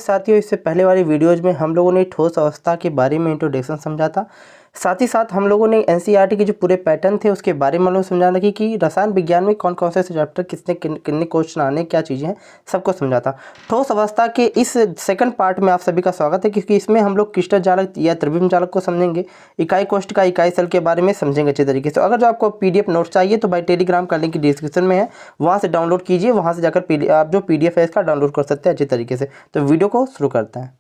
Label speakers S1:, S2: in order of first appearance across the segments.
S1: साथियों, इससे पहले वाली वीडियोज में हम लोगों ने ठोस अवस्था के बारे में इंट्रोडक्शन समझा था। साथ ही साथ हम लोगों ने एनसीईआरटी के जो पूरे पैटर्न थे उसके बारे में समझा लगी कि रसायन विज्ञान में कौन कौन से चैप्टर कितने कितने क्वेश्चन आने, क्या चीज़ें हैं, सबको समझा था। ठोस अवस्था के इस सेकंड पार्ट में आप सभी का स्वागत है, क्योंकि इसमें हम लोग क्रिस्टल जालक या त्रिविम जालक को समझेंगे, इकाई कोष्ठ का इकाई सेल के बारे में समझेंगे अच्छे तरीके से। अगर जो आपको पीडीएफ नोट चाहिए तो भाई टेलीग्राम का लिंक डिस्क्रिप्शन में है, वहाँ से डाउनलोड कीजिए। वहाँ से जाकर आप जो पीडीएफ है इसका डाउनलोड कर सकते हैं अच्छे तरीके से। तो वीडियो को शुरू करते हैं।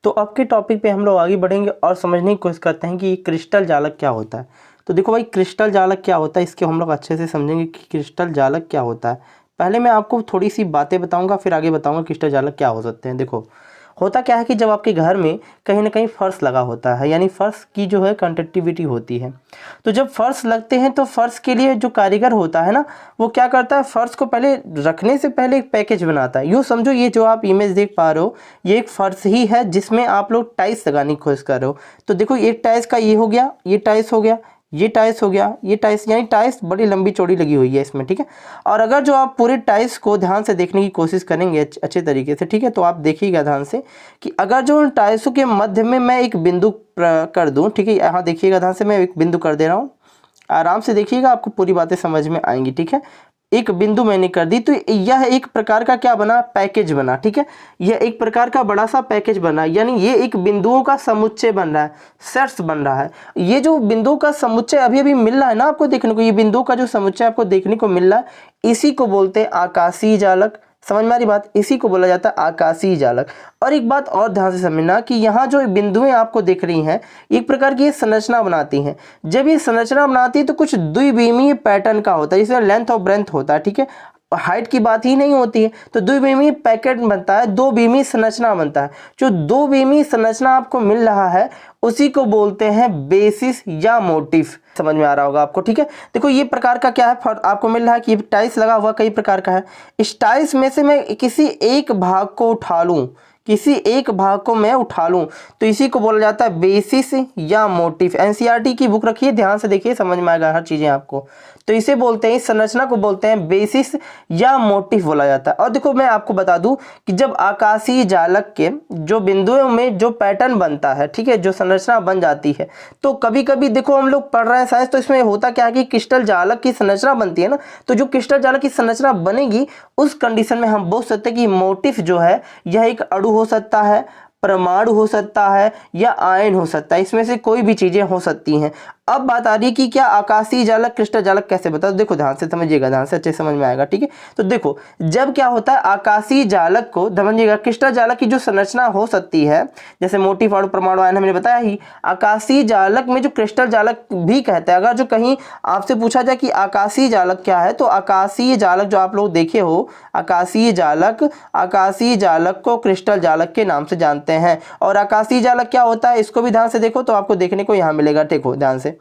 S1: तो अब के टॉपिक पे हम लोग आगे बढ़ेंगे और समझने की कोशिश करते हैं कि क्रिस्टल जालक क्या होता है। तो देखो भाई, क्रिस्टल जालक क्या होता है इसके हम लोग अच्छे से समझेंगे कि क्रिस्टल जालक क्या होता है। पहले मैं आपको थोड़ी सी बातें बताऊंगा, फिर आगे बताऊंगा क्रिस्टल जालक क्या हो सकते हैं। देखो, होता क्या है कि जब आपके घर में कहीं ना कहीं फर्श लगा होता है, यानी फर्श की जो है कंडक्टिविटी होती है, तो जब फर्श लगते हैं तो फर्श के लिए जो कारीगर होता है ना, वो क्या करता है, फर्श को पहले रखने से पहले एक पैकेज बनाता है। यूँ समझो, ये जो आप इमेज देख पा रहे हो ये एक फर्श ही है जिसमें आप लोग टाइल्स लगाने की कोशिश कर रहे हो। तो देखो, एक टाइल्स का ये हो गया, ये टाइल्स हो गया, ये टाइल्स हो गया, ये टाइल्स, यानी टाइल्स बड़ी लंबी चौड़ी लगी हुई है इसमें, ठीक है। और अगर जो आप पूरे टाइल्स को ध्यान से देखने की कोशिश करेंगे अच्छे तरीके से, ठीक है, तो आप देखिएगा ध्यान से कि अगर जो टाइल्सों के मध्य में मैं एक बिंदु कर दूं, ठीक है, यहाँ देखिएगा ध्यान से, मैं एक बिंदु कर दे रहा हूँ, आराम से देखिएगा, आपको पूरी बातें समझ में आएंगी, ठीक है। एक बिंदु मैंने कर दी तो यह एक प्रकार का क्या बना, पैकेज बना, ठीक है। यह एक प्रकार का बड़ा सा पैकेज बना, यानी ये एक बिंदुओं का समुच्चय बन रहा है, सेट्स बन रहा है। ये जो बिंदुओं का समुच्चय अभी अभी मिल रहा है ना आपको देखने को, ये बिंदुओं का जो समुच्चय आपको देखने को मिल रहा है, इसी को बोलते हैं आकाशीय जालक। समझ में आ रही बात, इसी को बोला जाता है आकाशीय जालक। और एक बात और ध्यान से समझना कि यहाँ जो बिंदुएं आपको दिख रही हैं, एक प्रकार की ये संरचना बनाती हैं। जब ये संरचना बनाती है तो कुछ द्विविमीय पैटर्न का होता है, जिसमें लेंथ और ब्रेंथ होता है, ठीक है, हाइट की बात ही नहीं होती है। तो द्विविमीय पैकेट बनता है, दो बीमी संरचना बनता है। जो दो बीमी संरचना आपको मिल रहा है उसी को बोलते हैं बेसिस या मोटिफ। समझ में आ रहा होगा आपको, ठीक है। देखो, ये प्रकार का क्या है, आपको मिल रहा है कि टाइल्स लगा हुआ कई प्रकार का है। इस टाइल्स में से मैं किसी एक भाग को उठा लूं, किसी एक भाग को मैं उठा लूं, तो इसी को बोला जाता है बेसिस या मोटिफ। एनसीईआरटी की बुक रखिए, ध्यान से देखिए, समझ में आएगा हर चीजें आपको। तो इसे बोलते हैं, इस संरचना को बोलते हैं बेसिस या मोटिफ बोला जाता है। और देखो, मैं आपको बता दूं कि जब आकाशीय जालक के जो बिंदुओं में जो पैटर्न बनता है, ठीक है, जो संरचना बन जाती है, तो कभी कभी देखो हम लोग पढ़ रहे हैं साइंस, तो इसमें होता क्या है कि क्रिस्टल जालक की संरचना बनती है ना, तो जो क्रिस्टल जालक की संरचना बनेगी उस कंडीशन में हम बोल सकते हैं कि मोटिफ जो है यह एक अणु हो सकता है, परमाणु हो सकता है, या आयन हो सकता है। इसमें से कोई भी चीजें हो सकती हैं। अब बात आ रही है कि क्या आकाशीय जालक क्रिस्टल जालक कैसे बता, देखो ध्यान से समझिएगा, ध्यान से अच्छे समझ में आएगा, ठीक है। तो देखो, जब क्या होता है, आकाशीय जालक को समझिएगा, क्रिस्टल जालक की जो संरचना हो सकती है, जैसे मोटिफ और परमाणु आयन हमने बताया ही, आकाशीय जालक में जो क्रिस्टल जालक भी कहते हैं। अगर जो कहीं आपसे पूछा जाए कि आकाशीय जालक क्या है, तो आकाशीय जालक जो आप लोग देखे हो, आकाशीय जालक को क्रिस्टल जालक के नाम से जानते हैं। और आकाशीय जालक क्या होता है इसको भी ध्यान से देखो, तो आपको देखने को यहां मिलेगा, देखो ध्यान से,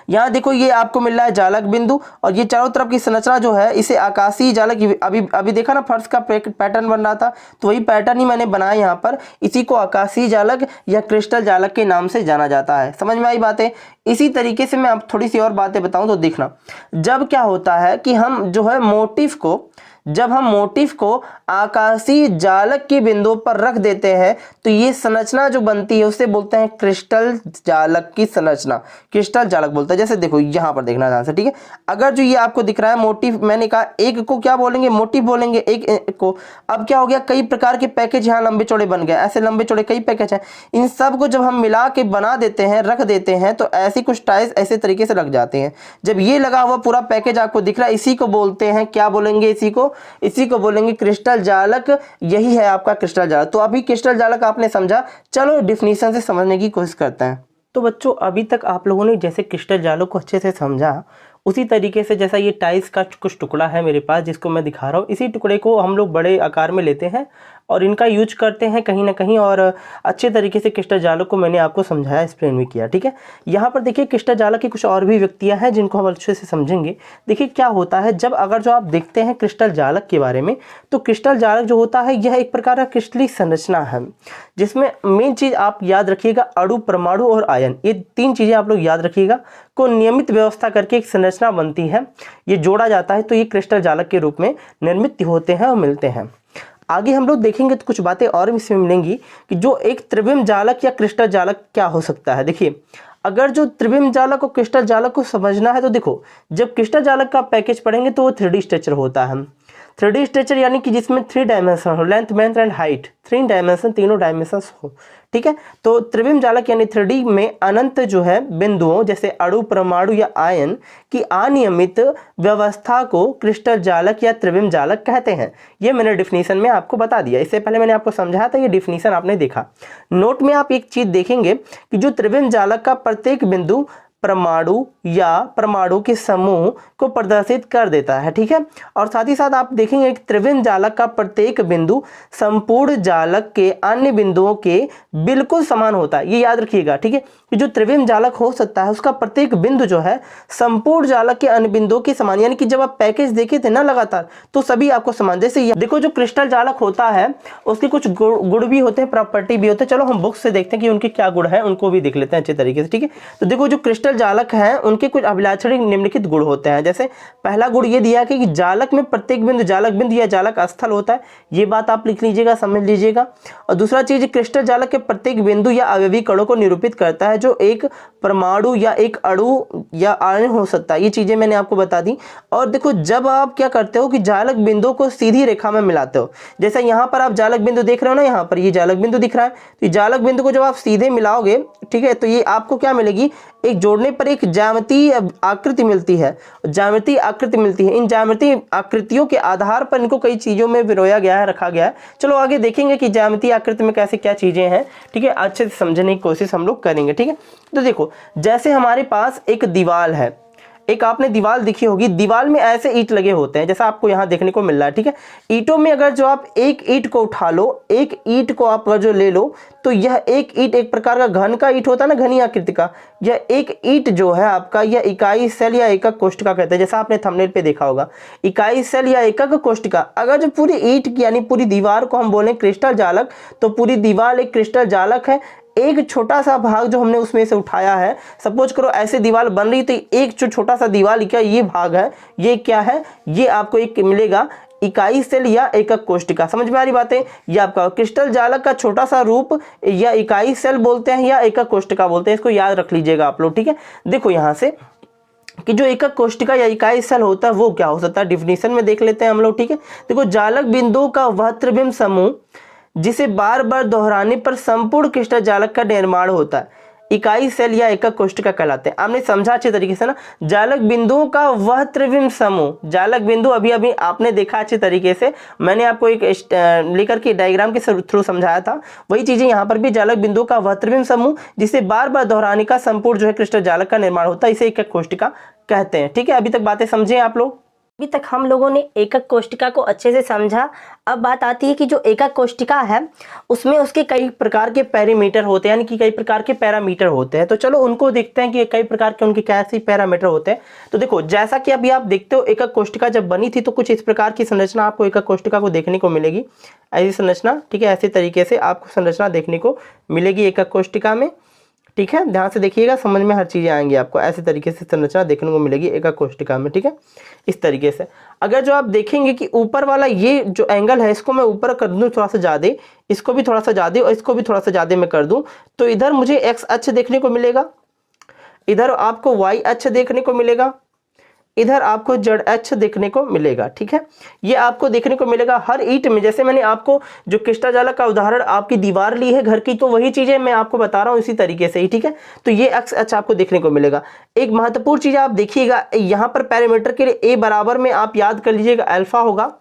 S1: यहाँ देखो, ये आपको मिल रहा है जालक बिंदु, और ये चारों तरफ की संरचना जो है इसे आकाशीय जालक, अभी अभी देखा ना फर्श का पैटर्न बन रहा था, तो वही पैटर्न ही मैंने बनाया यहाँ पर। इसी को आकाशीय जालक या क्रिस्टल जालक के नाम से जाना जाता है। समझ में आई बातें। इसी तरीके से मैं आप थोड़ी सी और बातें बताऊं तो देखना, जब क्या होता है कि हम जो है मोटिफ को, जब हम मोटिफ को आकाशीय जालक के बिंदु पर रख देते हैं तो ये संरचना जो बनती है उसे बोलते हैं क्रिस्टल जालक की संरचना, क्रिस्टल जालक बोलते हैं। जैसे देखो, यहां पर देखना ध्यान से, ठीक है। अगर जो ये आपको दिख रहा है मोटिफ, मैंने कहा एक को क्या बोलेंगे, मोटिफ बोलेंगे, एक को। अब क्या हो गया, कई प्रकार के पैकेज यहाँ लंबे चौड़े बन गए, ऐसे लंबे चौड़े कई पैकेज हैं। इन सब को जब हम मिला के बना देते हैं, रख देते हैं, तो ऐसी कुछ टाइल्स ऐसे तरीके से लग जाते हैं। जब ये लगा हुआ पूरा पैकेज आपको दिख रहा है, इसी को बोलते हैं, क्या बोलेंगे, इसी को बोलेंगे क्रिस्टल जालक। यही है आपका क्रिस्टल जालक। तो अभी क्रिस्टल जालक आपने समझा, चलो डिफिनीशन से समझने की कोशिश करते हैं। तो बच्चों, अभी तक आप लोगों ने जैसे क्रिस्टल जालक को अच्छे से समझा, उसी तरीके से जैसा ये टाइल्स का कुछ टुकड़ा है मेरे पास जिसको मैं दिखा रहा हूँ, इसी टुकड़े को हम लोग बड़े आकार में लेते हैं और इनका यूज करते हैं कहीं ना कहीं, और अच्छे तरीके से क्रिस्टल जालक को मैंने आपको समझाया, एक्सप्लेन भी किया। ठीक है, यहाँ पर देखिए क्रिस्टल जालक की कुछ और भी व्यक्तियाँ हैं जिनको हम अच्छे से समझेंगे। देखिए क्या होता है, जब अगर जो आप देखते हैं क्रिस्टल जालक के बारे में, तो क्रिस्टल जालक जो होता है यह एक प्रकार का क्रिस्टलीय संरचना है, जिसमें मेन चीज़ आप याद रखिएगा अणु, परमाणु और आयन, ये तीन चीज़ें आप लोग याद रखिएगा, को नियमित व्यवस्था करके एक संरचना बनती है, ये जोड़ा जाता है, तो ये क्रिस्टल जालक के रूप में निर्मित होते हैं और मिलते हैं। आगे हम लोग देखेंगे तो कुछ बातें और इसमें मिलेंगी कि जो एक त्रिविम जालक या क्रिस्टल जालक क्या हो सकता है। देखिए अगर जो त्रिविम जालक और क्रिस्टल जालक को समझना है तो देखो, जब क्रिस्टल जालक का पैकेज पढ़ेंगे तो वो 3D स्ट्रक्चर होता है। 3D स्ट्रक्चर यानी कि जिसमें 3 डायमेंशन हो, length, month and height, 3 dimension, तीनों डायमेंशंस हो। ठीक है, तो त्रिविम जालक यानी 3D में अनंत जो है बिंदुओं जैसे अणु, परमाणु या आयन की अनियमित व्यवस्था को क्रिस्टल जालक या त्रिविम जालक कहते हैं। ये मैंने डिफिनीशन में आपको बता दिया, इससे पहले मैंने आपको समझाया था, ये डिफिनीशन आपने देखा। नोट में आप एक चीज देखेंगे कि जो त्रिविम जालक का प्रत्येक बिंदु परमाणु या परमाणु के समूह को प्रदर्शित कर देता है। ठीक है, और साथ ही साथ आप देखेंगे कि त्रिविम जालक का प्रत्येक बिंदु संपूर्ण जालक के अन्य बिंदुओं के बिल्कुल समान होता है, ये याद रखिएगा। ठीक है, कि जो त्रिविम जालक हो सकता है उसका प्रत्येक बिंदु जो है संपूर्ण जालक के अन्य बिंदुओं के समान, यानी कि जब आप पैकेज देखे थे ना लगातार, तो सभी आपको समान। जैसे देखो जो क्रिस्टल जालक होता है उसके कुछ गुण भी होते हैं, प्रॉपर्टी भी होते हैं। चलो हम बुक से देखते हैं कि उनके क्या गुण है, उनको भी देख लेते हैं अच्छे तरीके से। ठीक है, तो देखो जो क्रिस्टल जालक हैं उनके कुछ अभिलाक्षणिक निम्नलिखित गुण होते हैं। जैसे पहला गुण ये दिया कि जालक में प्रत्येक बिंदु जालक बिंदु या जालक स्थल होता है, ये बात आप लिख लीजिएगा, समझ लीजिएगा। और दूसरा चीज, क्रिस्टल जालक के प्रत्येक बिंदु या अवयवी कणों को निरूपित करता है, जो एक परमाणु या एक अणु या आयन हो सकता है। ये चीजें मैंने आपको बता दी। और देखो जब आप क्या करते हो कि जालक बिंदुओं को सीधी रेखा में मिलाते हो, जैसे यहाँ पर आप जालक बिंदु देख रहे हो ना, यहाँ पर ये जालक बिंदु दिख रहा है, तो जालक बिंदु को जब आप सीधे मिलाओगे, ठीक है, तो ये आपको क्या मिलेगी, एक जोड़ने पर एक ज्यामितीय आकृति मिलती है, ज्यामितीय आकृति मिलती है। इन ज्यामितीय आकृतियों के आधार पर इनको कई चीजों में पिरोया गया है, रखा गया है। चलो आगे देखेंगे कि ज्यामितीय आकृति में कैसे क्या चीजें हैं। ठीक है, अच्छे से समझने की कोशिश हम लोग करेंगे। ठीक है, तो देखो जैसे हमारे पास एक दीवार है, एक आपने दीवार दिखी होगी, दीवार में ऐसे ईंट लगे होते हैं जैसा आपको यहाँ देखने को मिल रहा है। ठीक है, ईंटों में अगर जो आप एक ईंट को उठा लो, एक ईंट को आप जो ले लो, तो यह एक ईंट एक प्रकार का घन का ईंट होता है ना, घनी आकृति का। यह एक ईंट जो है आपका, यह इकाई सेल या एकक कोष्ठिका कहते हैं, जैसा आपने थंबनेल पे देखा होगा, इकाई सेल या एकक कोष्ठिका। अगर जो पूरी ईंट यानी पूरी दीवार को हम बोले क्रिस्टल जालक, तो पूरी दीवार एक क्रिस्टल जालक है। एक छोटा सा भाग जो हमने उसमें से उठाया है, सपोज करो ऐसे दीवार बन रही, तो एक जो छोटा सा दीवार क्या ये भाग है, ये क्या है, ये आपको एक मिलेगा इकाई सेल या एकक कोष्ठिका। समझ में आ रही बातें? ये आपका क्रिस्टल जालक का छोटा सा रूप या इकाई सेल बोलते हैं या एकक कोष्ठिका बोलते हैं, इसको याद रख लीजिएगा आप लोग। ठीक है, देखो यहाँ से कि जो एकक कोष्ठिका या इकाई सेल होता है वो क्या हो सकता है, डिफिनीशन में देख लेते हैं हम लोग। ठीक है, देखो जालक बिंदुओं का वह त्रिविम समूह जिसे बार बार दोहराने पर संपूर्ण क्रिस्टल जालक का निर्माण होता है, इकाई सेल या एकक कोष्ठिका कहलाते हैं। आपने समझा अच्छे तरीके से ना, जालक बिंदुओं का वह त्रिविम समूह, जालक बिंदु अभी अभी आपने देखा अच्छे तरीके से, मैंने आपको एक लेकर के डायग्राम के थ्रू समझाया था, वही चीजें यहाँ पर भी, जालक बिंदुओं का वह त्रिविम समूह जिसे बार बार दोहराने का संपूर्ण जो है क्रिस्टल जालक का निर्माण होता है, इसे एकक कोष्ठिका कहते हैं। ठीक है, अभी तक बातें समझे आप लोग?
S2: अभी तक हम लोगों ने एकक कोष्ठिका को अच्छे से समझा। अब बात आती है कि जो एकक कोष्ठिका है उसमें उसके कई प्रकार के पैरामीटर होते हैं, यानी कि कई प्रकार के पैरामीटर होते हैं। तो चलो उनको देखते हैं कि कई प्रकार के उनके कैसे पैरामीटर होते हैं। तो देखो जैसा कि अभी आप देखते हो, एकक कोष्ठिका जब बनी थी तो कुछ इस प्रकार की संरचना आपको एकक कोष्ठिका को देखने को मिलेगी, ऐसी संरचना। ठीक है, ऐसे तरीके से आपको संरचना देखने को मिलेगी एकक कोष्ठिका में। ठीक है, ध्यान से देखिएगा, समझ में हर चीज़ें आएंगी आपको। ऐसे तरीके से संरचना देखने को मिलेगी एकक कोष्ठिका में। ठीक है, इस तरीके से अगर जो आप देखेंगे कि ऊपर वाला ये जो एंगल है, इसको मैं ऊपर कर दूं थोड़ा सा ज़्यादा, इसको भी थोड़ा सा ज़्यादा और इसको भी थोड़ा सा ज़्यादा मैं कर दूं, तो इधर मुझे एक्स अक्ष देखने को मिलेगा, इधर आपको वाई अक्ष देखने को मिलेगा, इधर आपको जेड अक्ष देखने को मिलेगा। ठीक है, ये आपको देखने को मिलेगा हर ईंट में। जैसे मैंने आपको जो क्रिस्टल जालक का उदाहरण आपकी दीवार ली है घर की, तो वही चीजें मैं आपको बता रहा हूँ इसी तरीके से ही। ठीक है, तो ये अक्ष अक्ष आपको देखने को मिलेगा। एक महत्वपूर्ण चीज आप देखिएगा, यहाँ पर पैरामीटर के लिए ए बराबर में आप याद कर लीजिएगा अल्फा होगा,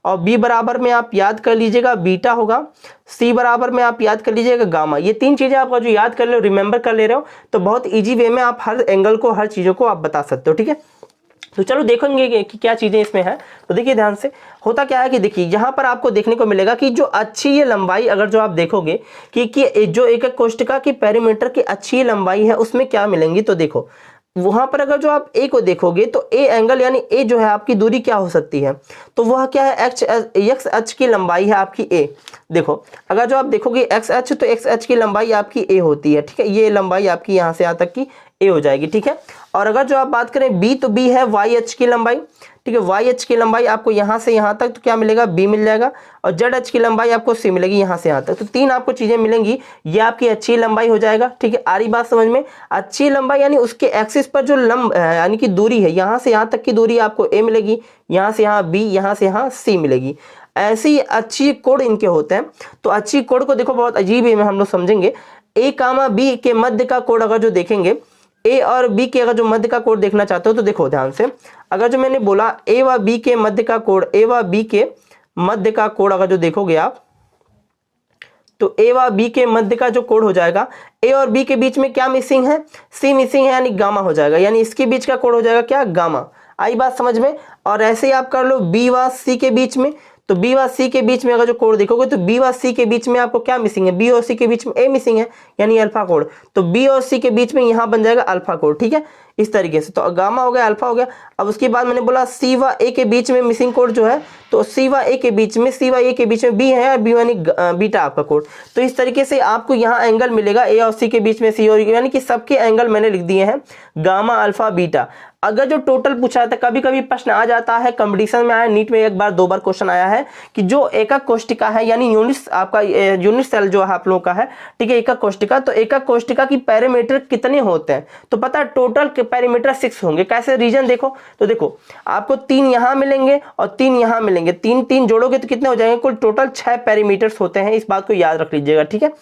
S2: और बी बराबर में आप याद कर लीजिएगा बीटा होगा, सी बराबर में आप याद कर लीजिएगा गामा। ये तीन चीजें आपका जो याद कर ले, रिमेंबर कर ले रहे हो, तो बहुत ईजी वे में आप हर एंगल को, हर चीजों को आप बता सकते हो। ठीक है, तो चलो देखेंगे कि क्या चीज़ें इसमें है। तो देखिए ध्यान से, होता क्या है कि देखिए यहाँ पर आपको देखने को मिलेगा कि जो अच्छी ये लंबाई, अगर जो आप देखोगे कि जो एकक कोष्टिका की पेरीमीटर की अच्छी लंबाई है उसमें क्या मिलेंगी, तो देखो वहां पर अगर जो आप ए को देखोगे तो ए एंगल यानी ए जो है आपकी दूरी क्या हो सकती है, तो वह क्या है एक्स अक्ष की लंबाई है आपकी ए। देखो अगर जो आप देखोगे एक्स अक्ष, तो एक्स अक्ष की लंबाई आपकी ए होती है, ठीक है, ये लंबाई आपकी यहाँ से यहाँ तक की ए हो जाएगी, ठीक है। और अगर जो आप बात करें बी, तो बी है वाई अक्ष की लंबाई, ठीक है, वाई अक्ष की लंबाई आपको यहाँ से यहाँ तक तो क्या मिलेगा, बी मिल जाएगा। और जेड अक्ष की लंबाई आपको सी मिलेगी यहाँ से यहाँ तक, तो तीन आपको चीजें मिलेंगी, ये आपकी अच्छी लंबाई हो जाएगा, ठीक है। आ रही बात समझ में? अच्छी लंबाई यानी उसके एक्सिस पर जो यानी कि दूरी है, यहाँ से यहाँ तक की दूरी आपको ए मिलेगी, यहाँ से यहाँ बी, यहाँ से यहाँ सी मिलेगी। ऐसी अच्छी कोण इनके होते हैं। तो अच्छी कोण को देखो बहुत अजीब है, हम लोग समझेंगे। ए कामा बी के मध्य का कोण अगर जो देखेंगे, ए और बी के अगर जो मध्य का कोण देखना चाहते हो तो देखो ध्यान से, अगर जो मैंने बोला ए व बी के मध्य का कोण, ए व बी के मध्य का कोण अगर जो देखोगे आप, तो ए व बी के मध्य का जो कोण हो जाएगा, ए और बी के बीच में क्या मिसिंग है, सी मिसिंग है, यानी गामा हो जाएगा, यानी इसके बीच का कोण हो जाएगा क्या, गामा। आई बात समझ में? और ऐसे ही आप कर लो बी व सी के बीच में, तो बी व सी के बीच में अगर जो कोण देखोगे तो बी व सी के बीच में आपको क्या मिसिंग है, बी और सी के बीच में ए मिसिंग है, यानी अल्फा कोण। तो बी और सी के बीच में यहाँ बन जाएगा अल्फा कोण, ठीक है, इस तरीके से। तो गामा हो गया, अल्फा हो गया। अब उसके बाद मैंने बोला सी व ए के बीच में मिसिंग कोण जो है, तो सी व ए के बीच में, सी व ए के बीच में बी है, बी यानी बीटा आपका कोण। तो इस तरीके से आपको यहाँ एंगल मिलेगा ए और सी के बीच में, सी और, यानी कि सबके एंगल मैंने लिख दिए हैं गामा अल्फा बीटा। अगर जो टोटल पूछा था, कभी कभी प्रश्न आ जाता है, कंपटीशन में आया, नीट में एक बार दो बार क्वेश्चन आया है कि जो एकक कोष्टिका है, यानी यूनिट आपका यूनिट सेल जो है आप लोगों का है, ठीक है, एकक कोष्टिका, तो एकक कोष्टिका की पेरीमीटर कितने होते हैं, तो पता है टोटल पेरीमीटर 6 होंगे। कैसे, रीजन देखो, तो देखो आपको 3 यहाँ मिलेंगे और 3 यहाँ मिलेंगे, 3 3 जोड़ोगे तो कितने हो जाएंगे, कुल टोटल 6 पेरीमीटर्स होते हैं। इस बात को याद रख लीजिएगा, ठीक है।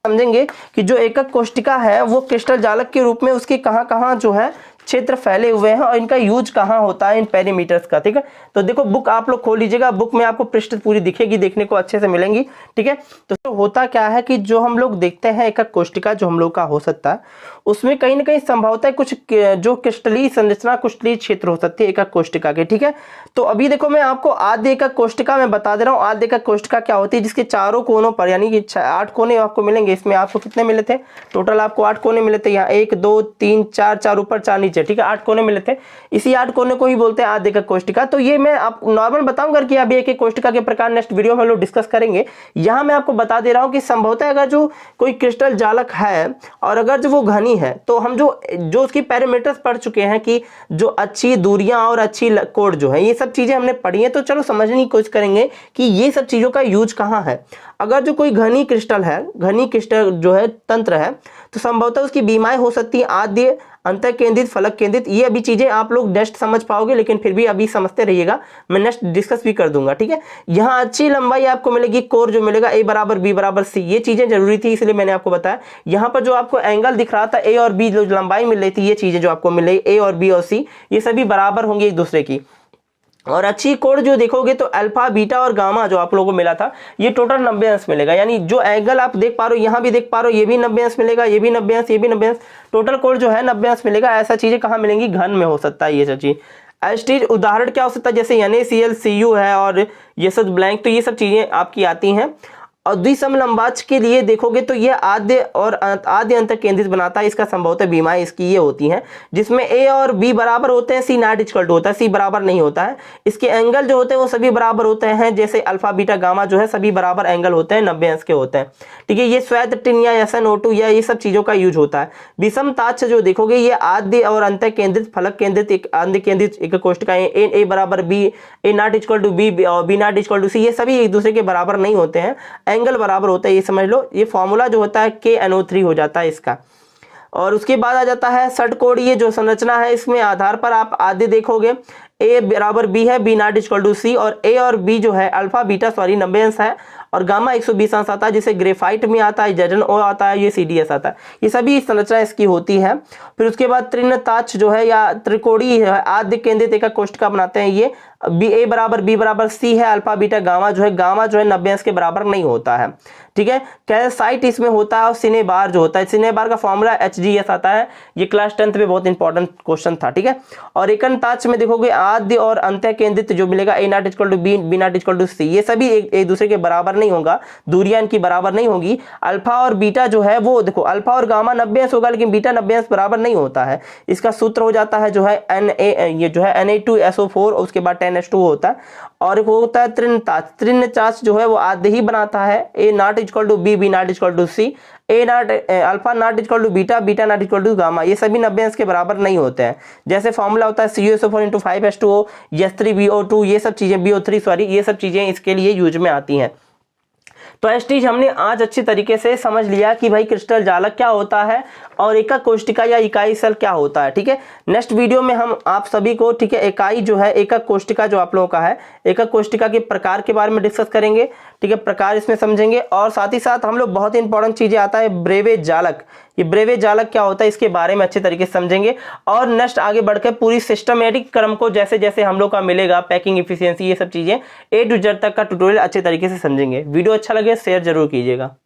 S2: समझेंगे कि जो एकक कोष्टिका है वो क्रिस्टल जालक के रूप में उसके कहाँ कहाँ जो है क्षेत्र फैले हुए हैं और इनका यूज कहाँ होता है इन पेरीमीटर्स का, ठीक है। तो देखो बुक आप लोग खोल लीजिएगा, बुक में आपको पृष्ठ पूरी दिखेगी, देखने को अच्छे से मिलेंगी, ठीक है। तो होता क्या है कि जो हम लोग देखते हैं एकक कोष्टिका जो हम लोग का हो सकता है, उसमें कहीं ना कहीं संभवतः कुछ जो क्रिस्टलीय संरचना, क्रिस्टलीय क्षेत्र हो सकती है एकक कोष्टिका के, ठीक है। तो अभी देखो मैं आपको आद्य एकक कोष्टिका में बता दे रहा हूँ। आद्य एकक कोष्टिका क्या होती है, जिसके चारों कोनों पर यानी कि 8 कोने आपको मिलेंगे। इसमें आपको कितने मिले थे, टोटल आपको 8 कोने मिले थे, यहाँ 1 2 3 4, 4 ऊपर 4 नीचे, ठीक है, 8 कोने मिले थे। इसी 8 कोने को ही बोलते हैं आद्य एकक कोष्टिका। तो ये मैं आप नॉर्मल बताऊंगा कि अभी एक कोष्टिका के प्रकार नेक्स्ट वीडियो में हम लोग डिस्कस करेंगे। यहाँ मैं आपको बता दे रहा हूँ कि संभवतः अगर जो कोई क्रिस्टल जालक है और अगर जो वो घनी है, तो हम जो उसकी पैरामीटर्स पढ़ चुके हैं कि जो अच्छी दूरियां और अच्छी कोण जो है, ये सब चीजें हमने पढ़ी हैं। तो चलो समझने की कोशिश करेंगे कि ये सब चीजों का यूज कहाँ है। अगर जो कोई घनी क्रिस्टल है, घनी क्रिस्टल जो है तंत्र है, तो संभवतः उसकी बीमाएं हो सकती है आद्य, अंतर केंद्रित, फलक केंद्रित। ये अभी चीजें आप लोग नेक्स्ट समझ पाओगे, लेकिन फिर भी अभी समझते रहिएगा, मैं नेक्स्ट डिस्कस भी कर दूंगा, ठीक है। यहाँ अच्छी लंबाई आपको मिलेगी, कोर जो मिलेगा ए बराबर बी बराबर सी, ये चीजें जरूरी थी इसलिए मैंने आपको बताया। यहाँ पर जो आपको एंगल दिख रहा था ए और बी, जो लंबाई मिल रही थी, ये चीजें जो आपको मिल रही ए और बी और सी, ये सभी बराबर होंगी एक दूसरे की। और अच्छी कोण जो देखोगे तो अल्फा बीटा और गामा जो आप लोगों को मिला था, ये टोटल 90 अंश मिलेगा। यानी जो एंगल आप देख पा रहे हो, यहाँ भी देख पा रहे हो, ये भी 90 अंश मिलेगा, ये भी 90 अंश, ये भी 90 अंश, टोटल कोण जो है 90 अंश मिलेगा। ऐसा चीजें कहाँ मिलेंगी, घन में हो सकता है ये सब चीज। एस्टीज उदाहरण क्या हो सकता है, जैसे NaCl Cu है और ये सब ब्लैंक, तो ये सब चीजें आपकी आती हैं। और द्विसमलंबाच के लिए देखोगे तो ये आद्य और आद्य अंतर केंद्रित बनाता है। इसका संभवतः बीमाएं इसकी ये होती हैं, जिसमें ए और बी बराबर होते हैं, सी नॉट इक्वल टू होता है, सी बराबर नहीं होता है। इसके एंगल जो होते हैं वो सभी बराबर होते हैं, जैसे अल्फा बीटा गामा जो है सभी बराबर एंगल होते हैं, 90 अंश के होते हैं, ठीक है। ये श्वेत टिन या SnO2 या ये सब चीजों का यूज होता है। विषमताक्ष जो देखोगे ये आद्य और अंतर केंद्रित, फलक केंद्रित, एक आद्य केंद्रित एक कोष्टिकाएं, ए बराबर B, A not equal to B और B not equal to C, ये सभी एक दूसरे के बराबर नहीं होते हैं, एंगल बराबर होता है, ये समझ लो। ये फॉर्मूला जो होता है KNO3 हो जाता है इसका। और उसके बाद आ जाता है षटकोणीय जो संरचना है, इसमें आधार पर आप आद्य देखोगे ए बराबर बी है, बी नॉट इक्वल टू सी, और ए और बी जो है अल्फा बीटा 90 अंश है, और गामा 120 अंश आता है, जिसे ग्रेफाइट में आता है, ZnO आता है, ये CDS आता है। ये सभी संरचना इसकी होती है। फिर उसके बाद तृणताक्ष जो है या त्रिकोणीय है, आद्य केंद्रित एकक कोशिका बनाते हैं। ये A बराबर B बराबर C है। अल्फा बीटा गामा जो है 90 अंश के बराबर नहीं होता है, ठीक है। कैल्साइट इसमें होता है और सिनेबार जो होता है, सिनेबार का फॉर्मूला HgS आता है। ये क्लास 10th में बहुत इंपॉर्टेंट क्वेश्चन था, ठीक है। और एकनताक्ष में देखोगे आद्य और अंत्य केंद्रित जो मिलेगा A0 = B, B0 = C, ये सभी एक दूसरे के बराबर नहीं होगा, दूरियां इनकी बराबर नहीं होगी। अल्फा और बीटा जो है वो देखो, अल्फा और गामा 90 अंश होगा, लेकिन बीटा 90 अंश बराबर नहीं होता है। इसका सूत्र हो जाता है जो है ये जो है Na2SO4, उसके बाद 10H2 होता है। और होता है तृणताक्ष। तृणताक्ष जो है वो आद्य ही बनाता है। A0 = B, B0 = C, alpha not equal to beta, beta not equal to gamma, ये सभी 90 अंश के बराबर नहीं होते हैं। जैसे फॉर्मूला होता है CuSO4 × 5H2O, S3BO2, ये सब चीजें BO3 सॉरी, ये सब चीजें इसके लिए यूज में आती हैं। तो एस्टीज हमने आज अच्छी तरीके से समझ लिया कि भाई क्रिस्टल जालक क्या होता है और एकक कोशिका या इकाई सेल क्या होता है, ठीक है। नेक्स्ट वीडियो में हम आप सभी को, ठीक है, इकाई जो है एकक कोशिका जो आप लोगों का है, एकक कोशिका के प्रकार के बारे में डिस्कस करेंगे, ठीक है, प्रकार इसमें समझेंगे। और साथ ही साथ हम लोग बहुत ही इंपॉर्टेंट चीजें आता है ब्रेवेज जालक, ये ब्रेवेज जालक क्या होता है इसके बारे में अच्छे तरीके से समझेंगे। और नेक्स्ट आगे बढ़कर पूरी सिस्टमेटिक क्रम को जैसे जैसे हम लोग का मिलेगा, पैकिंग एफिशिएंसी, ये सब चीजें A to Z तक का ट्यूटोरियल अच्छे तरीके से समझेंगे। वीडियो अच्छा लगे शेयर जरूर कीजिएगा।